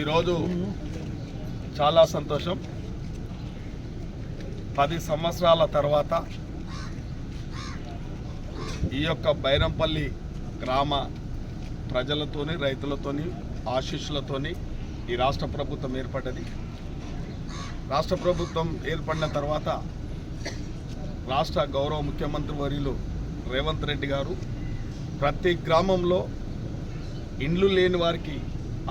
ఈరోజు చాలా సంతోషం. 10 సంవత్సరాల తర్వాత ఈ యొక్క బైరంపల్లి గ్రామ ప్రజలతోని రైతులతోని ఆశీస్సులతోని ఈ రాష్ట్ర ప్రభుత్వం ఏర్పడ్డది. రాష్ట్ర ప్రభుత్వం ఏర్పడిన తర్వాత రాష్ట్ర గౌరవ ముఖ్యమంత్రి వర్యులు రేవంత్ రెడ్డి గారు ప్రతి గ్రామంలో ఇండ్లు లేని వారికి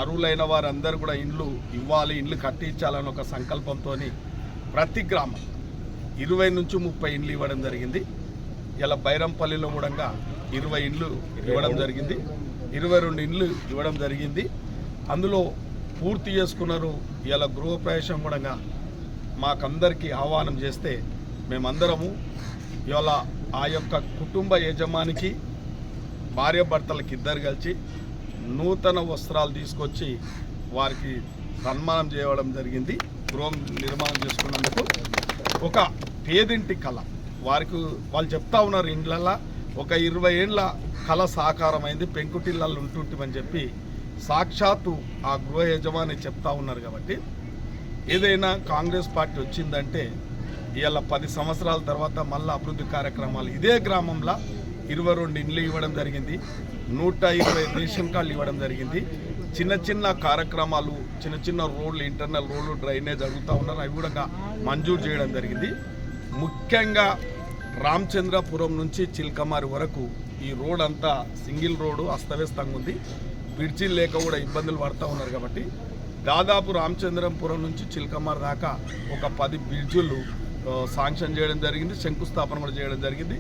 అర్హులైన వారందరూ కూడా ఇండ్లు ఇవ్వాలి, ఇండ్లు కట్టించాలని ఒక సంకల్పంతో ప్రతి గ్రామం 20 నుంచి 30 ఇండ్లు ఇవ్వడం జరిగింది. ఇలా బైరంపల్లిలో కూడా 20 ఇండ్లు ఇవ్వడం జరిగింది, 22 ఇండ్లు ఇవ్వడం జరిగింది. అందులో పూర్తి చేసుకున్నారు. ఇలా గృహప్రవేశం కూడా మాకందరికీ ఆహ్వానం చేస్తే మేమందరము ఇవాళ ఆ యొక్క కుటుంబ యజమానికి భార్యాభర్తలకి ఇద్దరు కలిసి నూతన వస్త్రాలు తీసుకొచ్చి వారికి సన్మానం చేయడం జరిగింది. గృహం నిర్మాణం చేసుకున్నందుకు ఒక పేదింటి కళ వారికి వాళ్ళు చెప్తా ఉన్నారు. ఇండ్లల్లో ఒక 20 ఏళ్ళ కళ సాకారమైంది, పెంకుటిళ్ళల్లో ఉంటుంటామని చెప్పి సాక్షాత్తు ఆ గృహ యజమాని చెప్తా ఉన్నారు. కాబట్టి ఏదైనా కాంగ్రెస్ పార్టీ వచ్చిందంటే ఇవాళ 10 సంవత్సరాల తర్వాత మళ్ళీ అభివృద్ధి కార్యక్రమాలు ఇదే గ్రామంలో 22 ఇండ్లు ఇవ్వడం జరిగింది, 120 రేషన్ కార్డులు ఇవ్వడం జరిగింది. చిన్న చిన్న కార్యక్రమాలు, చిన్న చిన్న రోడ్లు, ఇంటర్నల్ రోడ్లు, డ్రైనేజ్ అడుగుతూ ఉన్నారు, అవి కూడా మంజూరు చేయడం జరిగింది. ముఖ్యంగా రామచంద్రపురం నుంచి చిల్కమారి వరకు ఈ రోడ్ అంతా సింగిల్ రోడ్డు అస్తవ్యస్తంగా ఉంది. బ్రిడ్జిలు లేక కూడా ఇబ్బందులు పడుతూ ఉన్నారు. కాబట్టి దాదాపు రామచంద్రపురం నుంచి చిల్కమారి దాకా ఒక 10 బ్రిడ్జులు శాంక్షన్ చేయడం జరిగింది, శంకుస్థాపన కూడా చేయడం జరిగింది.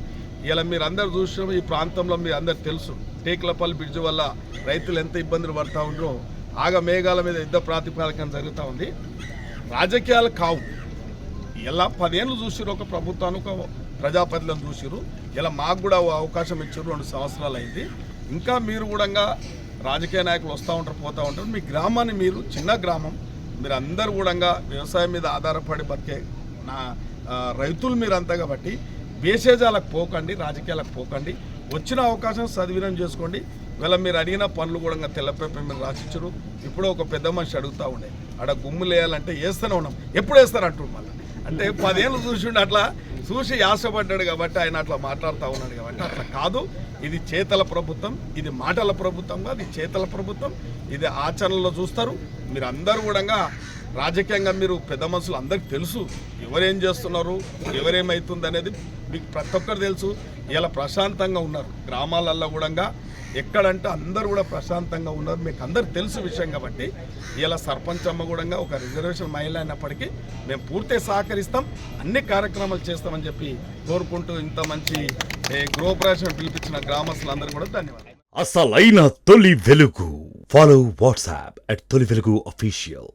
ఇలా మీరు అందరు చూసిన ఈ ప్రాంతంలో మీరు అందరు తెలుసు, టేకులపల్లి బ్రిడ్జ్ వల్ల రైతులు ఎంత ఇబ్బందులు పడుతూ ఉండరో ఆగ మేఘాల మీద యుద్ధ ప్రాతిపదికన జరుగుతూ ఉంది. రాజకీయాలు కావు. ఇలా 10 ఏళ్ళు చూసిరు ఒక ప్రభుత్వాన్ని, ఒక ప్రజాప్రతినిధులను చూసిరు. ఇలా మాకు కూడా అవకాశం ఇచ్చారు, 2 సంవత్సరాలు అయింది. ఇంకా మీరు కూడా రాజకీయ నాయకులు వస్తూ ఉంటారు, పోతూ ఉంటారు. మీ గ్రామాన్ని, మీరు చిన్న గ్రామం, మీరు అందరూ కూడా వ్యవసాయం మీద ఆధారపడి బతికే రైతులు మీరంతా. కాబట్టి వేసేజాలకు పోకండి, రాజకీయాలకు పోకండి. వచ్చిన అవకాశం సద్వినియోగం చేసుకోండి. వీళ్ళ మీరు అడిగిన పనులు కూడా తెల్లపేపర్ మీరు రాసిచ్చారు. ఇప్పుడు ఒక పెద్ద మనిషి అడుగుతూ ఉండే ఆడ గుమ్ములు వేయాలంటే వేస్తూనే ఉన్నాం, ఎప్పుడు వేస్తారంటు మళ్ళీ అంటే 10 ఏళ్ళు చూసిండు, అట్లా చూసి ఆశపడ్డాడు కాబట్టి ఆయన అట్లా మాట్లాడుతూ ఉన్నాడు. కాబట్టి అట్లా కాదు. ఇది చేతల ప్రభుత్వం, ఇది మాటల ప్రభుత్వం కాదు, ఇది చేతల ప్రభుత్వం. ఇది ఆచరణలో చూస్తారు. మీరు అందరూ కూడా రాజకీయంగా మీరు పెద్ద మనుషులు అందరికీ తెలుసు ఎవరేం చేస్తున్నారు, ఎవరేమవుతుంది అనేది మీకు ప్రతి ఒక్కరు తెలుసు. ఇలా ప్రశాంతంగా ఉన్నారు గ్రామాలల్లో కూడా, ఎక్కడంటే అందరూ కూడా ప్రశాంతంగా ఉన్నారు, మీకు అందరికి తెలుసు విషయం. కాబట్టి ఇలా సర్పంచ్ అమ్మ కూడా ఒక రిజర్వేషన్ మహిళ అయినప్పటికీ మేము పూర్తిగా సహకరిస్తాం, అన్ని కార్యక్రమాలు చేస్తామని చెప్పి కోరుకుంటూ ఇంత మంచి గృహప్రవేశం పిలిపించిన గ్రామస్తులందరూ కూడా ధన్యవాదాలు. అసలైన తొలి వెలుగు. ఫాలో వాట్సాప్ @తొలి వెలుగు official.